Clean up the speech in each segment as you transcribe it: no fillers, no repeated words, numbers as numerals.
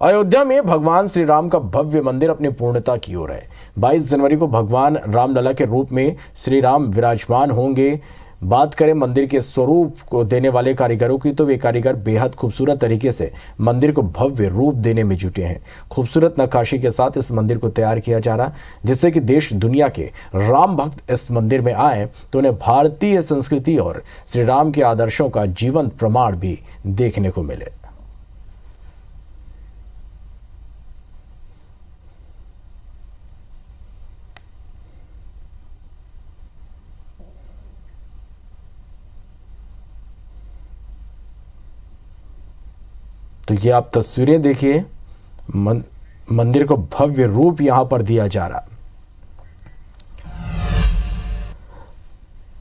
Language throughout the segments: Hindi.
अयोध्या में भगवान श्री राम का भव्य मंदिर अपनी पूर्णता की ओर है। 22 जनवरी को भगवान रामलला के रूप में श्री राम विराजमान होंगे। बात करें मंदिर के स्वरूप को देने वाले कारीगरों की, तो वे कारीगर बेहद खूबसूरत तरीके से मंदिर को भव्य रूप देने में जुटे हैं। खूबसूरत नक्काशी के साथ इस मंदिर को तैयार किया जा रहा, जिससे कि देश दुनिया के राम भक्त इस मंदिर में आए तो उन्हें भारतीय संस्कृति और श्री राम के आदर्शों का जीवंत प्रमाण भी देखने को मिले। तो ये आप तस्वीरें देखिए, मंदिर को भव्य रूप यहां पर दिया जा रहा।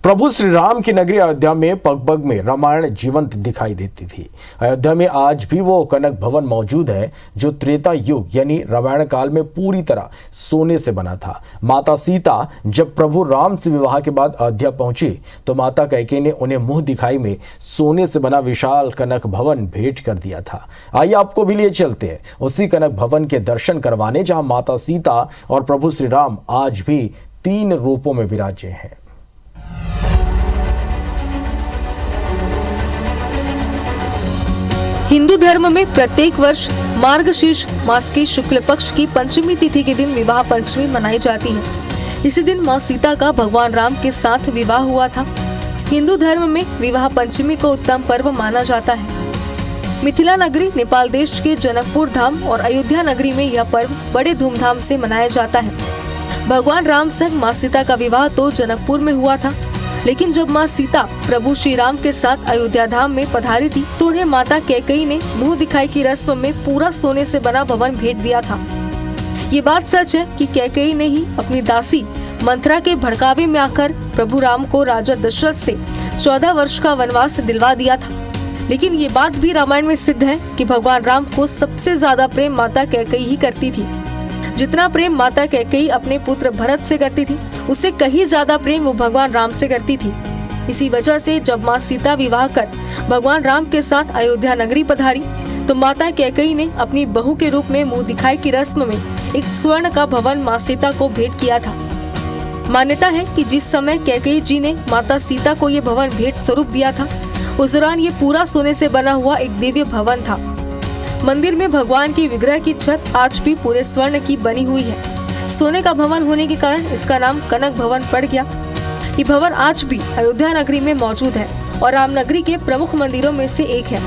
प्रभु श्री राम की नगरी अयोध्या में पग पग में रामायण जीवंत दिखाई देती थी। अयोध्या में आज भी वो कनक भवन मौजूद है जो त्रेता युग यानी रामायण काल में पूरी तरह सोने से बना था। माता सीता जब प्रभु राम से विवाह के बाद अयोध्या पहुंची तो माता कैकेयी ने उन्हें मुंह दिखाई में सोने से बना विशाल कनक भवन भेंट कर दिया था। आइए आपको भी लिए चलते हैं उसी कनक भवन के दर्शन करवाने, जहां माता सीता और प्रभु श्री राम आज भी 3 रूपों में विराजे हैं। हिंदू धर्म में प्रत्येक वर्ष मार्गशीर्ष मास की शुक्ल पक्ष की पंचमी तिथि के दिन विवाह पंचमी मनाई जाती है। इसी दिन मां सीता का भगवान राम के साथ विवाह हुआ था। हिंदू धर्म में विवाह पंचमी को उत्तम पर्व माना जाता है। मिथिला नगरी, नेपाल देश के जनकपुर धाम और अयोध्या नगरी में यह पर्व बड़े धूमधाम से मनाया जाता है। भगवान राम संग मां सीता का विवाह तो जनकपुर में हुआ था, लेकिन जब मां सीता प्रभु श्री राम के साथ अयोध्या धाम में पधारी थी तो उन्हें माता कैकेयी ने मुंह दिखाई की रस्म में पूरा सोने से बना भवन भेंट दिया था। ये बात सच है कि कैकेयी ने ही अपनी दासी मंथरा के भड़कावे में आकर प्रभु राम को राजा दशरथ से 14 वर्ष का वनवास दिलवा दिया था। लेकिन ये बात भी रामायण में सिद्ध है कि भगवान राम को सबसे ज्यादा प्रेम माता कैकेयी ही करती थी। जितना प्रेम माता कैकेयी अपने पुत्र भरत से करती थी, उससे कहीं ज्यादा प्रेम वो भगवान राम से करती थी। इसी वजह से जब मां सीता विवाह कर भगवान राम के साथ अयोध्या नगरी पधारी तो माता कैकेयी ने अपनी बहू के रूप में मुंह दिखाई की रस्म में एक स्वर्ण का भवन मां सीता को भेंट किया था। मान्यता है कि जिस समय कैकेयी जी ने माता सीता को ये भवन भेंट स्वरूप दिया था, उस दौरान ये पूरा सोने से बना हुआ एक दिव्य भवन था। मंदिर में भगवान की विग्रह की छत आज भी पूरे स्वर्ण की बनी हुई है। सोने का भवन होने के कारण इसका नाम कनक भवन पड़ गया। ये भवन आज भी अयोध्या नगरी में मौजूद है और राम नगरी के प्रमुख मंदिरों में से एक है।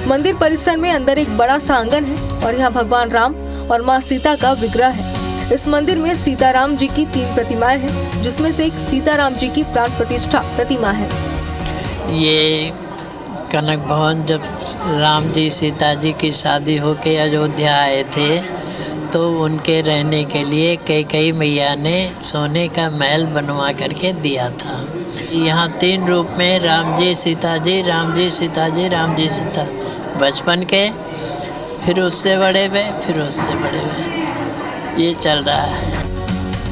मंदिर परिसर में अंदर एक बड़ा सा आंगन है और यहाँ भगवान राम और माँ सीता का विग्रह है। इस मंदिर में सीताराम जी की 3 प्रतिमाएं हैं, जिसमें से एक सीताराम जी की प्राण प्रतिष्ठा प्रतिमा है। ये कनक भवन जब राम जी सीता जी की शादी होके अयोध्या आए थे तो उनके रहने के लिए कैकेयी मैया ने सोने का महल बनवा करके दिया था। यहाँ 3 रूप में राम जी सीता जी, राम जी सीता जी, राम जी सीता, बचपन के, फिर उससे बड़े हुए, फिर उससे बड़े हुए, ये चल रहा है।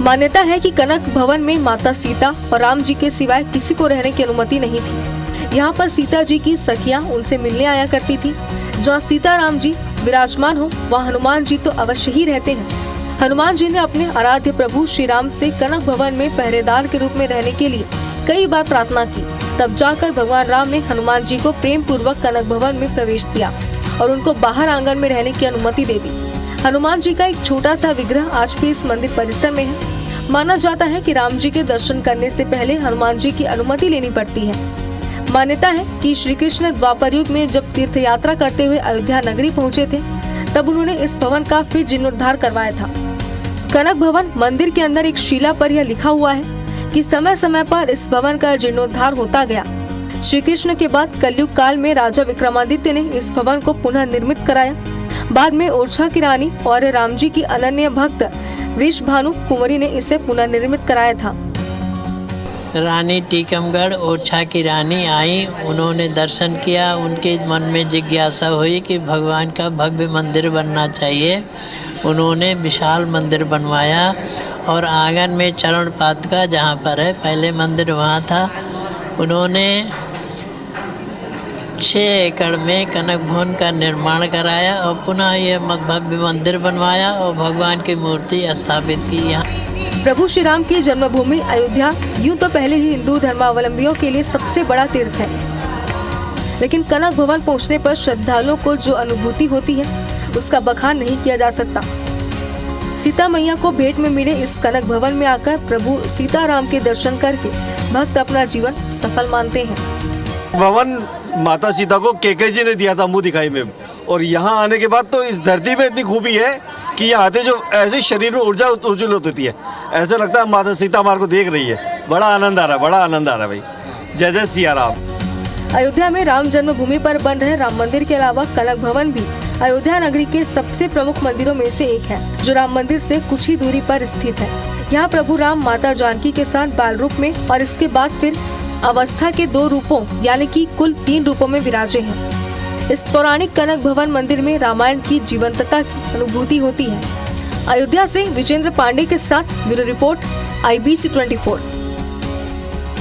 मान्यता है कि कनक भवन में माता सीता और राम जी के सिवाय किसी को रहने की अनुमति नहीं थी। यहाँ पर सीता जी की सखियाँ उनसे मिलने आया करती थी। जहाँ सीताराम जी विराजमान हो वहाँ हनुमान जी तो अवश्य ही रहते हैं। हनुमान जी ने अपने आराध्य प्रभु श्री राम से कनक भवन में पहरेदार के रूप में रहने के लिए कई बार प्रार्थना की। तब जाकर भगवान राम ने हनुमान जी को प्रेम पूर्वक कनक भवन में प्रवेश दिया और उनको बाहर आंगन में रहने की अनुमति दे दी। हनुमान जी का एक छोटा सा विग्रह आज भी इस मंदिर परिसर में है। माना जाता है कि राम जी के दर्शन करने से पहले हनुमान जी की अनुमति लेनी पड़ती है। मान्यता है कि श्री कृष्ण द्वापर युग में जब तीर्थ यात्रा करते हुए अयोध्या नगरी पहुंचे थे, तब उन्होंने इस भवन का फिर जीर्णोद्धार करवाया था। कनक भवन मंदिर के अंदर एक शिला पर यह लिखा हुआ है कि समय समय पर इस भवन का जीर्णोद्धार होता गया। श्री कृष्ण के बाद कलयुग काल में राजा विक्रमादित्य ने इस भवन को पुनः निर्मित कराया। बाद में ओरछा की रानी और राम जी की अनन्य भक्त वृषभानु कुंवरी ने इसे पुनर्निर्मित कराया था। रानी टीकमगढ़ ओरछा की रानी आई, उन्होंने दर्शन किया, उनके मन में जिज्ञासा हुई कि भगवान का भव्य मंदिर बनना चाहिए। उन्होंने विशाल मंदिर बनवाया और आंगन में चरण पादुका जहाँ पर है, पहले मंदिर वहाँ था, उन्होंने 6 एकड़ में कनक भवन का निर्माण कराया और पुनः यह भव्य मंदिर बनवाया और भगवान की मूर्ति स्थापित की यहाँ। प्रभु श्री राम की जन्मभूमि अयोध्या यूं तो पहले ही हिंदू धर्मावलंबियों के लिए सबसे बड़ा तीर्थ है, लेकिन कनक भवन पहुंचने पर श्रद्धालुओं को जो अनुभूति होती है उसका बखान नहीं किया जा सकता। सीता मैया को भेंट में मिले इस कनक भवन में आकर प्रभु सीताराम के दर्शन करके भक्त अपना जीवन सफल मानते हैं। भवन माता सीता को केके जी ने दिया था मुंह दिखाई में, और यहाँ आने के बाद तो इस धरती में इतनी खूबी है कि यहाँ आते जो ऐसे शरीर में ऊर्जा उज्जवल होती है, ऐसा लगता है माता सीता हमारे को देख रही है। बड़ा आनंद आ रहा है, बड़ा आनंद आ रहा है भाई। जय जय सिया राम। अयोध्या में राम जन्मभूमि पर बन रहे राम मंदिर के अलावा कनक भवन भी अयोध्या नगरी के सबसे प्रमुख मंदिरों में से एक है, जो राम मंदिर से कुछ ही दूरी पर स्थित है। यहाँ प्रभु राम माता जानकी के साथ बाल रूप में और इसके बाद फिर अवस्था के 2 रूपों यानी कि कुल 3 रूपों में विराजे हैं। इस पौराणिक कनक भवन मंदिर में रामायण की जीवंतता की अनुभूति होती है। अयोध्या से विजेंद्र पांडे के साथ ब्यूरो रिपोर्ट IBC 24।